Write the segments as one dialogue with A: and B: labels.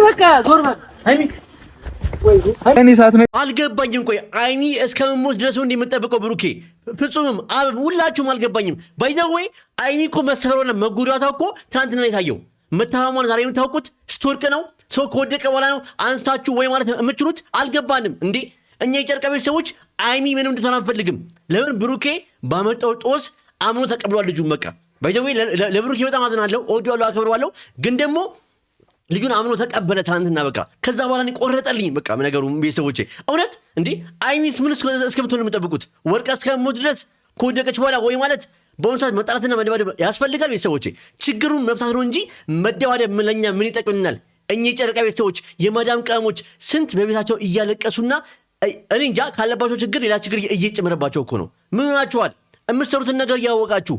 A: በቃ ዞር በል ሃይሚ
B: እኔ ሰዓት ነው
C: አልገባኝም። ቆይ አይኒ እስከምሞት ድረስ እንደምጠብቀው ብሩኬ ፍጹምም አብም ሁላችሁም አልገባኝም። ባይዘው ወይ አይኒ እኮ መሰበሩና መጉዳቷ እኮ ትናንትና ነው የታየው። መታመሟን ዛሬ የምታውቁት ስትወርቅ ነው። ሰው ከወደቀ በኋላ ነው አንስታችሁ ወይ ማለት የምትችሉት። አልገባንም እንዴ እኛ የጨርቃ ቤተሰቦች አይኒ ምንም እንድትሆን አንፈልግም። ለምን ብሩኬ ባመጣው ጦስ አምኖ ተቀብሏል ልጁን። በቃ ባይዘው ወይ ለብሩኬ በጣም አዝናለሁ፣ እወደዋለሁ፣ አከብረዋለሁ። ግን ደግሞ ልጁን አምኖ ተቀበለ ትናንትና። በቃ ከዛ በኋላ እኔ ቆረጠልኝ በቃ ነገሩ። ቤተሰቦቼ እውነት እንዴ አይሚስ ምን እስከምትሆን የምጠብቁት? ወርቃ እስከሞት ድረስ ከወደቀች በኋላ ወይ ማለት በአሁኑ ሰዓት መጣላትና መደባደብ ያስፈልጋል? ቤተሰቦቼ ችግሩን መፍታት ነው እንጂ መደባደብ ለኛ ምን ይጠቅምናል? እኚህ ጨረቃ ቤተሰቦች የማዳም ቀሞች ስንት በቤታቸው እያለቀሱና እኔ እንጃ ካለባቸው ችግር ሌላ ችግር እየጨመረባቸው እኮ ነው። ምን ሆናችኋል? የምትሰሩትን ነገር እያወቃችሁ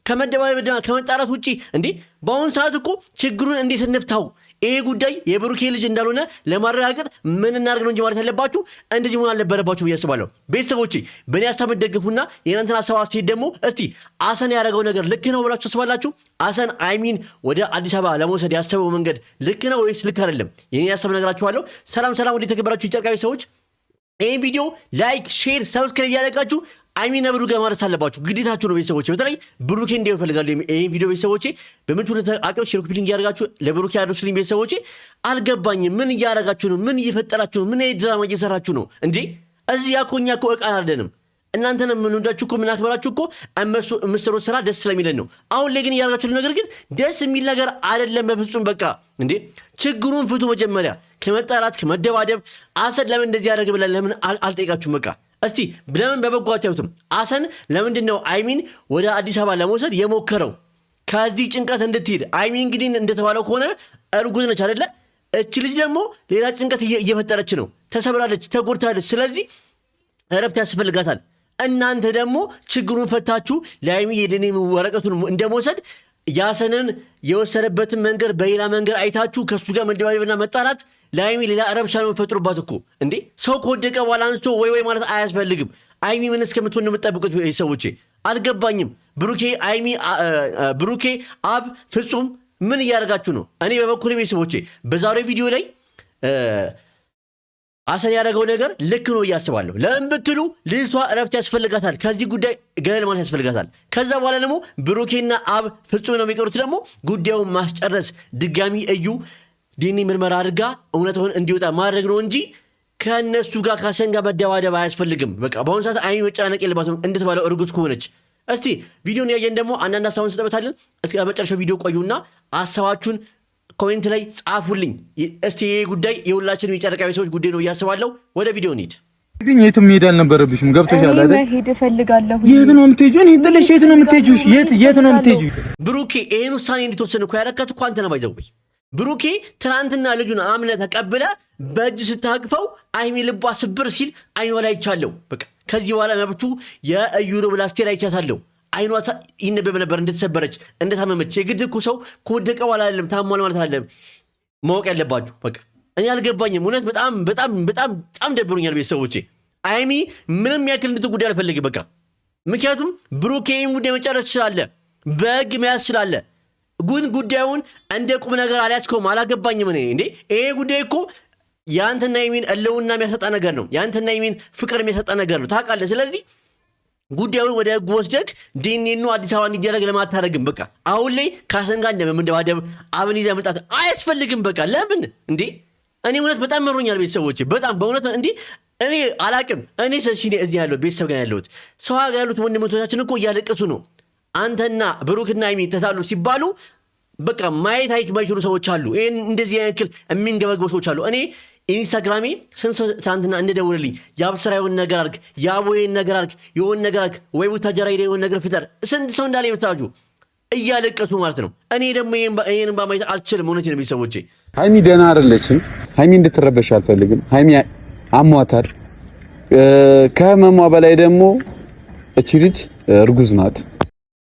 C: ከመደባደብና ከመጣላት ውጪ እንዴ በአሁኑ ሰዓት እኮ ችግሩን እንዴት እንፍታው? ይሄ ጉዳይ የብሩኬ ልጅ እንዳልሆነ ለማረጋገጥ ምን እናደርግ ነው እንጂ ማለት ያለባችሁ እንደዚህ መሆን አልነበረባችሁ ብዬ አስባለሁ። ቤተሰቦቼ በእኔ ሀሳብ ደግፉና የእናንተን ሀሳብ አስተያየት ደግሞ እስቲ አሰን ያደረገው ነገር ልክ ነው ብላችሁ ታስባላችሁ? አሰን አይሚን ወደ አዲስ አበባ ለመውሰድ ያሰበው መንገድ ልክ ነው ወይስ ልክ አይደለም? የኔ ሀሳብ ነገራችኋለሁ። ሰላም ሰላም፣ ወደ ተከበራችሁ የጨርቃ ሰዎች ይህን ቪዲዮ ላይክ፣ ሼር፣ ሰብስክራይብ እያደረጋችሁ አይሚና ብሩኬ ጋር ማድረስ አለባችሁ፣ ግዴታችሁ ነው ቤተሰቦቼ። በተለይ ብሩኬ እንዲያው ይፈልጋሉ ይሄን ቪዲዮ ቤተሰቦቼ። በምንቹ አቅም ሼር ኮፒ ሊንክ እያደረጋችሁ ለብሩኬ አድርሱልኝ ቤተሰቦቼ። አልገባኝም። ምን እያደረጋችሁ ነው? ምን እየፈጠራችሁ ነው? ምን ድራማ እየሰራችሁ ነው እንዴ? እዚህ ያኮኛ እኮ እቃ አይደለም። እናንተን የምንወዳችሁ እኮ የምናክበራችሁ እኮ የምትሰሩት ስራ ደስ ስለሚለን ነው። አሁን ላይ ግን እያደረጋችሁ ነገር ግን ደስ የሚል ነገር አይደለም በፍጹም። በቃ እንዴ ችግሩን ፍቱ መጀመሪያ። ከመጣላት ከመደባደብ አሰን ለምን እንደዚህ ያደረገ ብለን ለምን አልጠይቃችሁም? በቃ እስቲ ለምን በበጎ አታዩትም? አሰን ለምንድን ነው አይሚን ወደ አዲስ አበባ ለመውሰድ የሞከረው? ከዚህ ጭንቀት እንድትሄድ። አይሚን እንግዲህ እንደተባለው ከሆነ እርጉዝ ነች አይደለ? እች ልጅ ደግሞ ሌላ ጭንቀት እየፈጠረች ነው። ተሰብራለች፣ ተጎድታለች። ስለዚህ እረፍት ያስፈልጋታል። እናንተ ደግሞ ችግሩን ፈታችሁ ለአይሚ የደኔ ወረቀቱን እንደመውሰድ ያሰንን የወሰደበትን መንገድ በሌላ መንገድ አይታችሁ ከሱ ጋር መደባደብና መጣላት ለአይሚ ሌላ ረብሻ ነው የሚፈጥሩባት እኮ እንዴ። ሰው ከወደቀ በኋላ አንስቶ ወይ ማለት አያስፈልግም። አይሚ ምን እስከምትሆን የምጠብቁት ሰዎቼ? አልገባኝም። ብሩኬ አብ ፍጹም ምን እያደረጋችሁ ነው? እኔ በበኩሌ ቤተሰቦቼ በዛሬው ቪዲዮ ላይ አሰን ያደረገው ነገር ልክ ነው እያስባለሁ። ለምን ብትሉ ልጅቷ እረፍት ያስፈልጋታል። ከዚህ ጉዳይ ገለል ማለት ያስፈልጋታል። ከዛ በኋላ ደግሞ ብሩኬና አብ ፍጹም ነው የሚቀሩት ደግሞ ጉዳዩን ማስጨረስ፣ ድጋሚ እዩ ዲኒ ምርመራ አድርጋ እውነቱን እንዲወጣ ማድረግ ነው እንጂ ከእነሱ ጋር ከአሰን ጋር መደባደብ አያስፈልግም። በቃ በአሁኑ ሰዓት አይሚ መጨናነቅ የለባትም እንደተባለው እርጉዝ ከሆነች። እስቲ ቪዲዮን ያየን ደግሞ አንዳንድ ሀሳቡን ስጠበታለን። እስከ መጨረሻው ቪዲዮ ቆዩና ሀሳባችሁን ኮሜንት ላይ ጻፉልኝ። እስቲ ይሄ ጉዳይ የሁላችንም የጨረቃ ቤተሰቦች ጉዳይ ነው እያስባለሁ። ወደ ቪዲዮ እንሂድ።
B: ግን የትም መሄድ አልነበረብሽም። ገብቶሻል አይደል?
A: መሄድ እፈልጋለሁ።
B: የት ነው የምትሄጂው? እኔ ጥለሽ የት ነው የምትሄጂው? የት ነው የምትሄጂው?
C: ብሩኬ ይሄን ውሳኔ እንድትወስን እኮ ያደረካት እኮ አንተ ነህ። ባይዘውኝ ብሩኬ ትናንትና ልጁን አምነህ ተቀብለ በእጅ ስታቅፈው አይሚ ልቧ ስብር ሲል አይኗ ላይ አይቻለሁ። በቃ ከዚህ በኋላ መብቱ የእዩ ነው ብላ ስቴር አይቻታለሁ። አይኗ ይነበብ ነበር እንደተሰበረች እንደታመመች። የግድ እኮ ሰው ከወደቀ በኋላ አይደለም ታሟል ማለት አይደለም ማወቅ ያለባችሁ። በቃ እኔ አልገባኝም እውነት በጣም ደብሮኛል ቤተሰቦቼ። አይሚ ምንም ያክል እንድትጎዳ አልፈልግም በቃ። ምክንያቱም ብሩኬ ይህን ጉዳይ መጨረስ ትችላለ፣ በህግ መያዝ ትችላለ። ግን ጉዳዩን እንደ ቁም ነገር አልያዝከውም። አላገባኝም እኔ እንዴ። ይሄ ጉዳይ እኮ የአንተና የሚን እለውና የሚያሰጣ ነገር ነው። የአንተና የሚን ፍቅር የሚያሰጣ ነገር ነው ታውቃለህ። ስለዚህ ጉዳዩን ወደ ህግ ወስደክ ዲኒኑ አዲስ አበባ እንዲደረግ ለማታረግም በቃ አሁን ላይ ከአሰን ጋር እንደመደባደብ አብን ይዘህ መምጣት አያስፈልግም። በቃ ለምን እንዴ? እኔ እውነት በጣም መሮኛል ቤተሰቦች፣ በጣም በእውነት እንዲህ እኔ አላቅም። እኔ እዚህ ያለው ቤተሰብ ጋር ያለሁት ሰው ሀገር ያሉት ወንድሞቻችን እኮ እያለቀሱ ነው። አንተና ብሩክና አይሚ ተታሉ ሲባሉ በቃ ማየት ማይችሉ ሰዎች አሉ። ይህን እንደዚህ ያክል የሚንገበግቡ ሰዎች አሉ። እኔ ኢንስታግራሜ ስንት ሰው ትናንትና እንደደውልልኝ የአብስራ የሆን ነገር አድርግ፣ የአቦዬን ነገር አድርግ፣ የሆን ነገር አድርግ፣ ወይ ቡታጀራ ሄደህ የሆን ነገር ፍጠር፣ ስንት ሰው እንዳለ ይወታጁ እያለቀሱ ማለት ነው። እኔ ደግሞ ይህን ማየት አልችልም። እውነት ነው ቤተሰቦቼ።
B: ሃይሚ ደህና አይደለችም። ሃይሚ እንድትረበሽ አልፈልግም። ሃይሚ አሟታል። ከህመሟ በላይ ደግሞ እቺ ልጅ እርጉዝ ናት።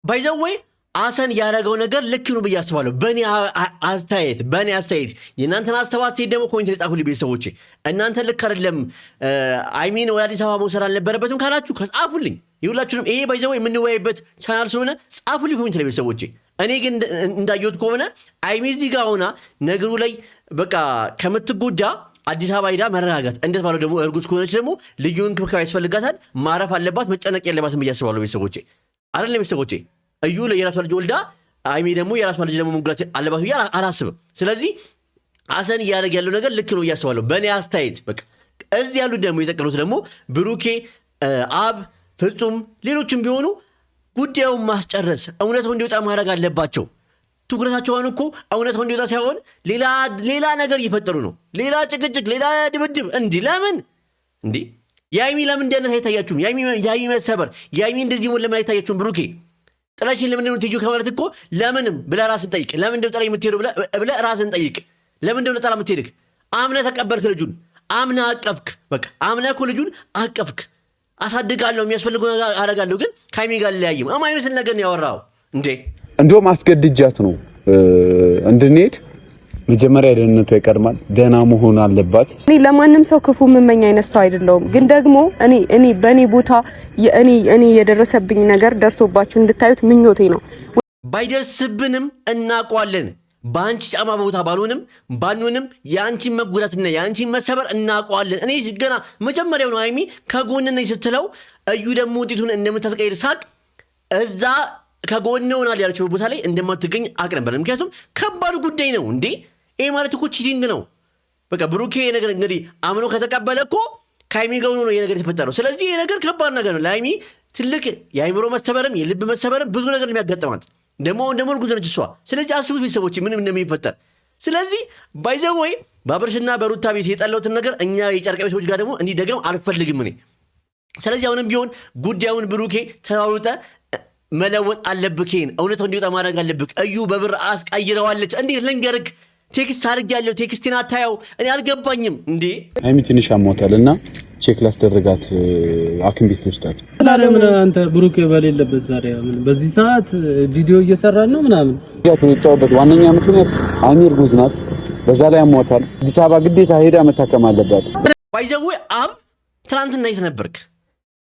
C: ባይዘወይ አሰን ያደረገው ነገር ልክ ነው ብዬ አስባለሁ። በእኔ አስተያየት የእናንተን አስተያየት ደግሞ ኮሜንት ላይ ጻፉልኝ ቤተሰቦቼ። እናንተ ልክ አይደለም አይሚን ወደ አዲስ አበባ መውሰድ አልነበረበትም ካላችሁ ጻፉልኝ። ይሁላችሁንም ይሄ ባይዘወይ የምንወያይበት ቻናል ስለሆነ ጻፉልኝ ኮሜንት ላይ ቤተሰቦቼ። እኔ ግን እንዳየሁት ከሆነ ሃይሚ እዚህ ጋር ሆና ነገሩ ላይ በቃ ከምትጎዳ አዲስ አበባ ሄዳ መረጋጋት እንደተባለው ደግሞ እርጉዝ ከሆነች ደግሞ ልዩ እንክብካቤ ያስፈልጋታል። ማረፍ አለባት። መጨነቅ የለባትም ብዬ አስባለሁ። ቤተሰቦቼ አይደለም ቤተሰቦቼ እዩ የራሷ ልጅ ወልዳ ሃይሚ ደግሞ የራሷ ልጅ ደግሞ መጉዳት አለባት ብዬ አላስብም። ስለዚህ አሰን እያደረገ ያለው ነገር ልክ ነው እያስባለሁ በእኔ አስተያየት። በቃ እዚህ ያሉት ደግሞ የጠቀሉት ደግሞ ብሩኬ፣ አብ፣ ፍጹም ሌሎችም ቢሆኑ ጉዳዩን ማስጨረስ እውነታው እንዲወጣ ማድረግ አለባቸው። ትኩረታቸውን እኮ እውነታው እንዲወጣ ሳይሆን ሌላ ነገር እየፈጠሩ ነው። ሌላ ጭቅጭቅ፣ ሌላ ድብድብ። እንዲህ ለምን እንዲህ የሃይሚ ለምን እንደነት አይታያችሁም? የሃይሚ መሰበር የሃይሚ እንደዚህ ሆን ለምን አይታያችሁም? ብሩኬ ጥላሽን ለምን ነው ትይዩ ከማለት እኮ ለምንም ብለህ ራስን ጠይቅ። ለምን እንደው ጥላ የምትሄደው ብለህ ራስን ጠይቅ። ለምን እንደው ጥላ የምትሄድክ? አምነህ ተቀበልክ ልጁን፣ አምነህ አቀፍክ። በቃ አምነህ እኮ ልጁን አቀፍክ። አሳድጋለሁ የሚያስፈልገው ነገር አደርጋለሁ፣ ግን ከሃይሚ ጋር ለያይም የማይመስል ነገር ነው ያወራው እንዴ። እንደውም
B: አስገድጃት ነው እንድንሄድ። መጀመሪያ ደህንነቷ ይቀድማል። ደህና መሆን አለባት።
D: እኔ ለማንም ሰው ክፉ የምመኝ አይነት ሰው አይደለሁም፣ ግን ደግሞ እኔ በእኔ ቦታ እኔ የደረሰብኝ ነገር ደርሶባችሁ እንድታዩት ምኞቴ ነው።
C: ባይደርስብንም እናውቀዋለን። በአንቺ ጫማ ቦታ ባንሆንም የአንቺን መጎዳትና የአንቺን መሰበር እናውቀዋለን። እኔ ገና መጀመሪያው ነው ሃይሚ ከጎን ነኝ ስትለው እዩ ደግሞ ውጤቱን እንደምታስቀይር ሳቅ እዛ ከጎን ሆናል ያለችው ቦታ ላይ እንደማትገኝ አቅ ነበር። ምክንያቱም ከባድ ጉዳይ ነው እንዴ። ይሄ ማለት እኮ ቺቲንግ ነው። በቃ ብሩኬ ነገር እንግዲህ አምኖ ከተቀበለ እኮ ከሃይሚ ጋር ነው ይሄ ነገር የተፈጠረው። ስለዚህ ይሄ ነገር ከባድ ነገር ነው ለሃይሚ። ትልቅ የአይምሮ መሰበርም የልብ መሰበርም ብዙ ነገር የሚያጋጥማት ደግሞ እርጉዝ ነች እሷ። ስለዚህ አስቡት ቤተሰቦች ምንም እንደሚፈጠር። ስለዚህ ባይዘው ወይ በአብርሽና በሩታ ቤት የጠላሁትን ነገር እኛ የጨርቃ ቤቶች ጋር ደግሞ እንዲደገም አልፈልግም እኔ። ስለዚህ አሁንም ቢሆን ጉዳዩን ብሩኬ ተዋውጠ መለወጥ አለብህ። እውነታው እንዲወጣ ማድረግ አለብህ። እዩ በብር አስቀይረዋለች። እንዴት ልንገርህ? ቴክስት አድርጌያለሁ። ቴክስቴን አታየው? እኔ አልገባኝም እንዴ። ሃይሚ
B: ትንሽ አሟታልና ቼክ ላስደረጋት ሐኪም ቤት ወስዳት።
A: ለምን አንተ ብሩክ በሌለበት ዛሬ ምን በዚህ ሰዓት ቪዲዮ እየሰራን ነው ምናምን?
B: የወጣሁበት ዋነኛ ምክንያት ሃይሚ እርጉዝ ናት። በዛ ላይ አሟታል። አዲስ አበባ ግዴታ ሄዳ መታከም አለባት።
C: ባይዘው አብ ትናንትና የት ነበርክ?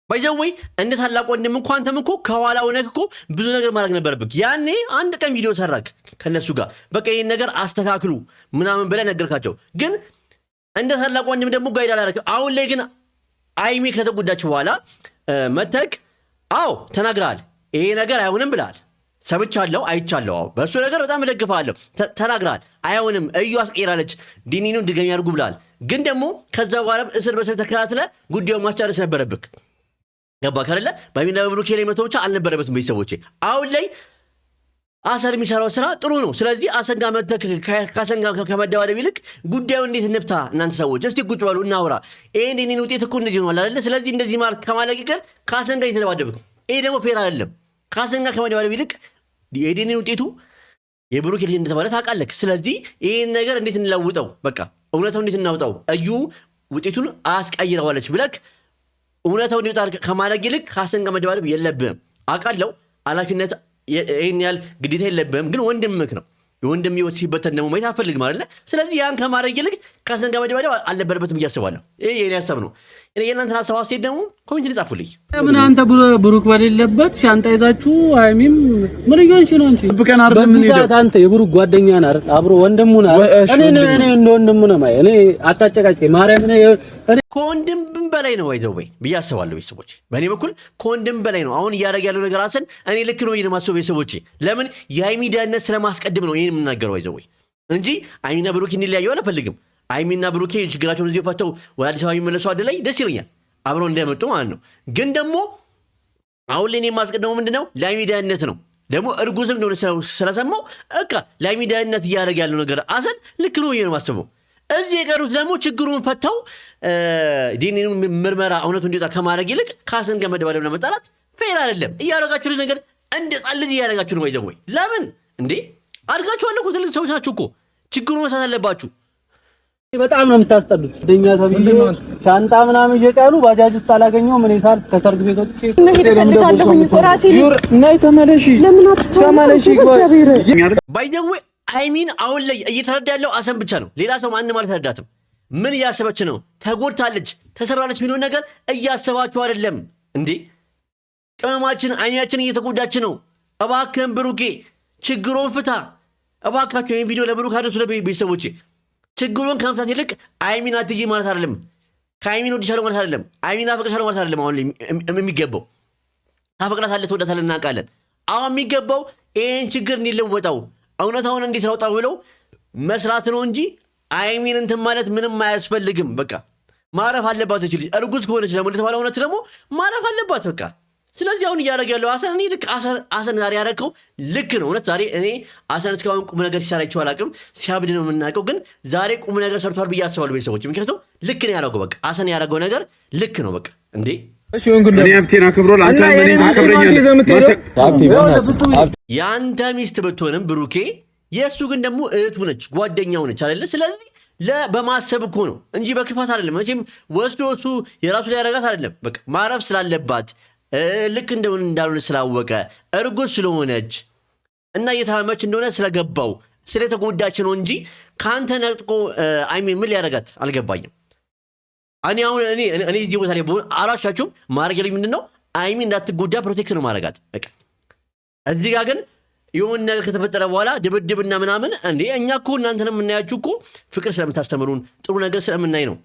C: ባይዘው እንደ ታላቅ ወንድም እንኳን አንተም እኮ ከኋላ ሆነህ እኮ ብዙ ነገር ማድረግ ነበረብህ። ያኔ አንድ ቀን ቪዲዮ ሰራክ ከነሱ ጋር በቃ ይሄን ነገር አስተካክሉ ምናምን ብለህ ነገርካቸው። ግን እንደ ታላቅ ወንድም ደግሞ ጋይድ አላደረክም። አሁን ላይ ግን ሃይሚ ከተጎዳች በኋላ መተክ አዎ ተናግረሃል። ይሄ ነገር አይሆንም ብለሃል። ሰምቻለሁ፣ አይቻለሁ። አዎ በእሱ ነገር በጣም እደግፍሃለሁ። ተናግረሃል። አይሆንም እዩ አስቀይራለች ዲኒኑን ድገሚ ያድርጉ ብለሃል። ግን ደግሞ ከዛ በኋላ እስር በስር ተከታትለ ጉዳዩን ማስጨረስ ነበረብክ። ገባ ካለ በሚና በብሩኬ ላይ መተው ብቻ አልነበረበትም። ቤተሰቦቼ አሁን ላይ አሰር የሚሰራው ስራ ጥሩ ነው። ስለዚህ አሰን ጋር መተክ ከአሰን ጋር ከመደባደብ ይልቅ ጉዳዩ እንዴት እንፍታ? እናንተ ሰዎች እስቲ ቁጭ በሉ እናውራ። ይሄን ውጤት እኮ እንደዚህ ሆኗል አይደለ? ስለዚህ እንደዚህ ማለት ከማለቅ ይቀር ከአሰን ጋር የተደባደብክ ይሄ ደግሞ ፌር አይደለም። ከአሰን ጋር ከመደባደብ ይልቅ የዲኒን ውጤቱ የብሩኬ ልጅ እንደተባለ ታውቃለህ። ስለዚህ ይሄን ነገር እንዴት እንለውጠው? በቃ እውነታው እንዴት እናውጣው? እዩ ውጤቱን አስቀይረዋለች ብለክ እውነታው እንዲወጣ ከማድረግ ይልቅ ከአሰን ጋር መደባደብ የለብህም። አውቃለሁ ኃላፊነት ይሄን ያህል ግዴታ የለብህም፣ ግን ወንድምህ ነው። የወንድም ህይወት ሲበተን ደግሞ ማየት አፈልግም አይደለ? ስለዚህ ያን ከማድረግ ይልቅ ከአሰን ጋር መደባደብ አልነበረበትም ብዬ አስባለሁ። ይሄ የኔ ሀሳብ ነው። የእናንተን ሀሳብ አስተያየት ደግሞ ኮሜንት ላይ ጻፉልኝ።
A: ምን አንተ ብሩክ በሌለበት ሻንጣ ይዛችሁ ሃይሚም ምን እየሆንሽ ነው አንቺ?
B: ብቀን አይደል ምን ሄደው
A: አንተ የብሩክ ጓደኛ ነህ አይደል? አብሮ ወንድሙ ነህ አይደል? እኔ እንደ ወንድሙ ነው ማለት እኔ አታጨቃጭ ማርያም ነህ።
C: ከወንድም በላይ ነው ወይዘው ብዬ አስባለሁ። ቤተሰቦች በእኔ በኩል ከወንድም በላይ ነው። አሁን እያደረገ ያለው ነገር አሰን እኔ ልክ ነው ይሄን ማስበው። ቤተሰቦች ለምን የሃይሚ ደህንነት ስለማስቀድም ነው ይሄን የምናገረው ወይዘው እንጂ ሃይሚና ብሩክ እንዲለያዩ አልፈልግም። ሃይሚና ብሩክ ችግራቸውን እዚሁ ፈተው ወደ አዲስ አበባ የሚመለሱ አይደል ላይ ደስ ይለኛል፣ አብረው እንደመጡ ማለት ነው። ግን ደግሞ አሁን ላይ የማስቀድመው ምንድነው ለሃይሚ ደህንነት ነው። ደግሞ እርጉዝም እንደሆነ ስለሰማው በቃ ለሃይሚ ደህንነት እያደረገ ያለው ነገር አሰን ልክ ነው ይሄን ማስበው። እዚህ የቀሩት ደግሞ ችግሩን ፈተው ዲኒኑ ምርመራ እውነቱ እንዲወጣ ከማድረግ ይልቅ ከአሰን ጋር መደባደብ ለመጣላት ፌር አይደለም። እያደረጋችሁ ነገር እንደ ጻልጅ እያደረጋችሁ ነው። ወይዘው ለምን እንዴ አድርጋችኋል እኮ ትልቅ ሰዎች ናችሁ እኮ ችግሩን መሳት አለባችሁ።
A: በጣም ነው የምታስጠሉት። ደኛ ተብዬ ሻንጣ ምናምን እየጫሉ ባጃጅ ውስጥ አላገኘው ምን ይታል ከሰርግ ቤቶች
B: ነይ ተመለሺ
C: ባይደው ሃይሚን አሁን ላይ እየተረዳ ያለው አሰን ብቻ ነው። ሌላ ሰው ማንም አልተረዳትም። ምን እያሰበች ነው? ተጎድታለች፣ ተሰብራለች የሚለውን ነገር እያሰባችሁ አይደለም እንዴ? ቅመማችን አይናችን እየተጎዳች ነው። እባክህን ብሩኬ ችግሩን ፍታ እባካችሁ። ይሄን ቪዲዮ ለብሩክ አድርሱ ለቤተሰቦቼ። ችግሩን ከመፍታት ይልቅ አይሚን አትጂ ማለት አይደለም፣ ከአይሚን ወድሻለሁ ማለት አይደለም፣ አይሚን አፈቅርሻለሁ ማለት አይደለም። አሁን የሚገባው ታፈቅራታለህ፣ ትወዳታለህ፣ እናውቃለን። አሁን የሚገባው ይሄን ችግር እንዲለወጣው እውነታውን እንዲስራውጣው ብለው መስራት ነው እንጂ አይሚን እንትን ማለት ምንም አያስፈልግም። በቃ ማረፍ አለባት እቺ ልጅ። እርጉዝ ከሆነች ደግሞ እንደተባለ እውነት ደግሞ ማረፍ አለባት በቃ። ስለዚህ አሁን እያደረገ ያለው ሀሰን እኔ ልክ ሀሰን ዛሬ ያደረገው ልክ ነው። እውነት ዛሬ እኔ ሀሰን እስካሁን ቁም ነገር ሲሰራ ይችዋል አቅም ሲያብድ ነው የምናውቀው፣ ግን ዛሬ ቁም ነገር ሰርቷል ብዬ አስባለሁ ቤተሰቦች። ምክንያቱም ልክ ነው ያደረገው በቃ ሀሰን ያደረገው ነገር ልክ ነው በቃ። እንዴ
B: እኔ ሀብቴን አክብሮ ለአንተ ምን አከብረኛለህ?
C: የአንተ ሚስት ብትሆንም ብሩኬ የእሱ ግን ደግሞ እህቱ ነች፣ ጓደኛው ነች አይደለ? ስለዚህ በማሰብ እኮ ነው እንጂ በክፋት አይደለም። መቼም ወስዶ እሱ የራሱ ላይ ያደረጋት አይደለም። በቃ ማረፍ ስላለባት ልክ እንደሆነ እንዳልሆነ ስላወቀ እርጉዝ ስለሆነች እና እየታመመች እንደሆነ ስለገባው ስለተጎዳች ነው እንጂ ከአንተ ነጥቆ አይሚን ምን ሊያደርጋት አልገባኝም። እኔ አሁን እኔ እዚህ ቦታ ላይ በሆን አራሻችሁም ማድረግ ያለኝ ምንድን ነው አይሚን እንዳትጎዳ ፕሮቴክት ነው ማድረጋት በቃ። እዚህ ጋር ግን የሆነ ነገር ከተፈጠረ በኋላ ድብድብና ምናምን እንዴ እኛ እኮ እናንተንም የምናያችሁ እኮ ፍቅር ስለምታስተምሩን ጥሩ ነገር ስለምናይ ነው።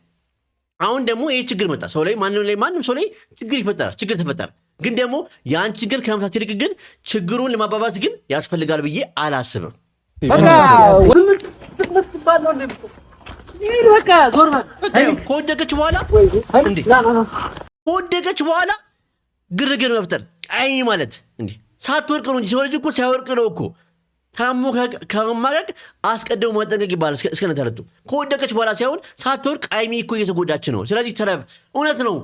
C: አሁን ደግሞ ይሄ ችግር መጣ ሰው ላይ ማንም ሰው ላይ ችግር ይፈጠራል። ችግር ተፈጠረ ግን ደግሞ ያን ችግር ከመፍታት ይልቅ ግን ችግሩን ለማባባስ ግን ያስፈልጋል ብዬ አላስብም። ከወደቀች በኋላ ግርግር መፍጠር አይሚ ማለት እንዴ ሳትወርቅ ነው እንጂ ሰው ልጅ እኮ ሳይወርቅ ነው እኮ ታሞ ከመማቀቅ አስቀድሞ መጠንቀቅ ይባላል። እስከነተረቱ ከወደቀች በኋላ ሳይሆን ሳትወርቅ አይሚ እኮ እየተጎዳች ነው። ስለዚህ ተረፍ እውነት ነው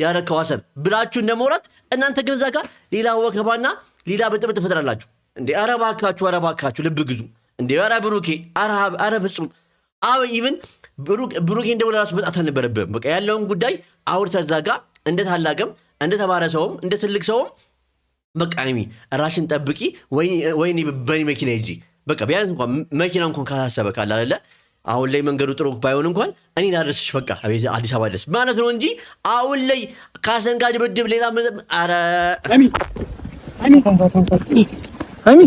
C: ያረከው ሀሰን ብላችሁ እንደመውራት እናንተ ግን እዛ ጋር ሌላ ወከባና ሌላ ብጥብጥ ትፈጥራላችሁ እንዴ። ኧረ እባካችሁ ልብ ግዙ እንዴ። ኧረ ብሩኬ ኧረ ፍጹም ኢቭን ብሩኬ እንደው ለራሱ መጣት አልነበረብህም። በቃ ያለውን ጉዳይ አውርተህ እዛ ጋር እንደ ታላቅም እንደ ተማረ ሰውም እንደ ትልቅ ሰውም በቃ አይሚ ራሽን ጠብቂ ወይኔ በኔ መኪና ሂጂ በቃ ቢያንስ እንኳን መኪና እንኳን ካሳሰበ ካለ አይደለ አሁን ላይ መንገዱ ጥሩ ባይሆን እንኳን እኔ ላድርስሽ በቃ አዲስ አበባ ድረስ ማለት ነው እንጂ አሁን ላይ ካሰን ጋር ድብድብ ሌላ ኧረ
A: አይሚ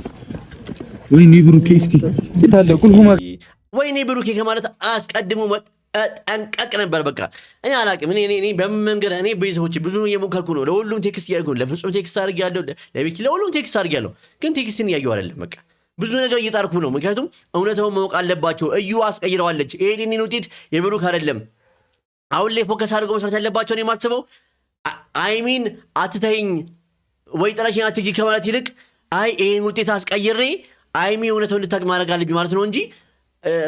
A: ወይኔ ብሩኬ እስኪ ይታለ ቁልፉ
C: ወይኔ ብሩኬ ከማለት አስቀድሞ ጠንቀቅ ነበር በቃ። እኔ አላቅም እኔ በመንገድ እኔ ቤተሰቦቼ ብዙ እየሞከርኩ ነው። ለሁሉም ቴክስት እያደረጉ ነው። ለፍጹም ቴክስት አድርጌያለሁ፣ ለቤኪ ለሁሉም ቴክስት አድርጌያለሁ። ግን ቴክስትን እያየሁ አይደለም በቃ ብዙ ነገር እየጣርኩ ነው። ምክንያቱም እውነታውን ማወቅ አለባቸው። እዩ አስቀይረዋለች። ይሄንን ውጤት የብሩክ አይደለም። አሁን ላይ ፎከስ አድርገው መስራት ያለባቸው ነው የማስበው አይሚን አትተይኝ ወይ ጥለሽኝ አትጂ ከማለት ይልቅ አይ ይሄን ውጤት አስቀይሬ አይሚ እውነታውን እንድታውቅ ማድረግ አለብኝ ማለት ነው እንጂ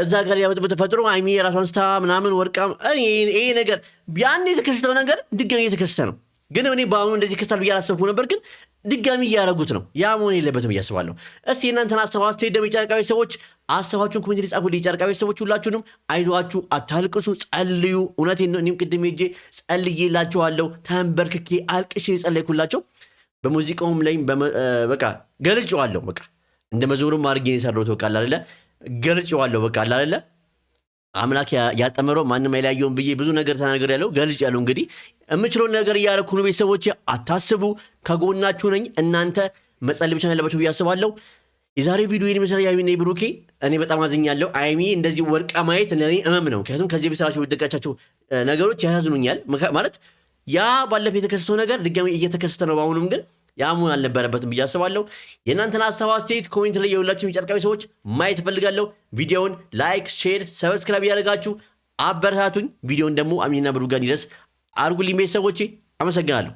C: እዛ ጋር ያወጥ በተፈጥሮ አይሚ የራሷን ስታ ምናምን ወርቃ ይሄ ነገር ያን የተከሰተው ነገር ድጋሚ እየተከሰተ ነው። ግን እኔ በአሁኑ እንደዚህ ክስታል ብዬ አላሰብኩ ነበር። ግን ድጋሚ እያደረጉት ነው። ያ መሆን የለበትም ብዬ አስባለሁ። እስቲ እናንተን አስተዋጽኦ ደግሞ የጨረቃ ቤተሰቦች ሀሳባችሁን ኮሜንት ላይ ጻፉልኝ። የጨረቃ ቤተሰቦች ሁላችሁንም አይዟችሁ፣ አታልቅሱ፣ ጸልዩ። እውነቴን ነው። እኔም ቅድም ሄጄ ጸልዬላችኋለሁ። ተንበርክኬ አልቅሼ የጸለይኩላቸው በሙዚቃውም ላይም በቃ ገልጬዋለሁ። በቃ እንደ መዝሙርም አድርጌ የሰራሁት በቃ አለ ገልጬዋለሁ። በቃ አለ አምላክ ያጠመረው ማንም አይለያየውም ብዬ ብዙ ነገር ተናግሬያለሁ፣ ገልጬያለሁ። እንግዲህ የምችለውን ነገር እያደረኩ ነው። ቤተሰቦቼ አታስቡ፣ ከጎናችሁ ነኝ። እናንተ መጸለይ ብቻ ያለባችሁ ብዬ አስባለሁ። የዛሬ ቪዲዮ ይህን መሰለኝ። አይሚና ብሩኬ እኔ በጣም አዝኛለሁ። አይሚ እንደዚህ ወርቃ ማየት ለእኔ እመም ነው። ምክንያቱም ከዚህ በሰራቸው የወደቃቻቸው ነገሮች ያሳዝኑኛል። ማለት ያ ባለፈ የተከሰተው ነገር ድጋሚ እየተከሰተ ነው። በአሁኑም ግን ያ መሆን አልነበረበትም ብዬ አስባለሁ። የእናንተን ሀሳብ አስተያየት ኮሜንት ላይ የሁላችሁም የጨረቃ ሰዎች ማየት እፈልጋለሁ። ቪዲዮውን ላይክ፣ ሼር፣ ሰብስክራይብ እያደረጋችሁ አበረታቱኝ። ቪዲዮውን ደግሞ አሚና ብሩክ ጋር እንዲደርስ አድርጉልኝ ቤተሰቦቼ። አመሰግናለሁ።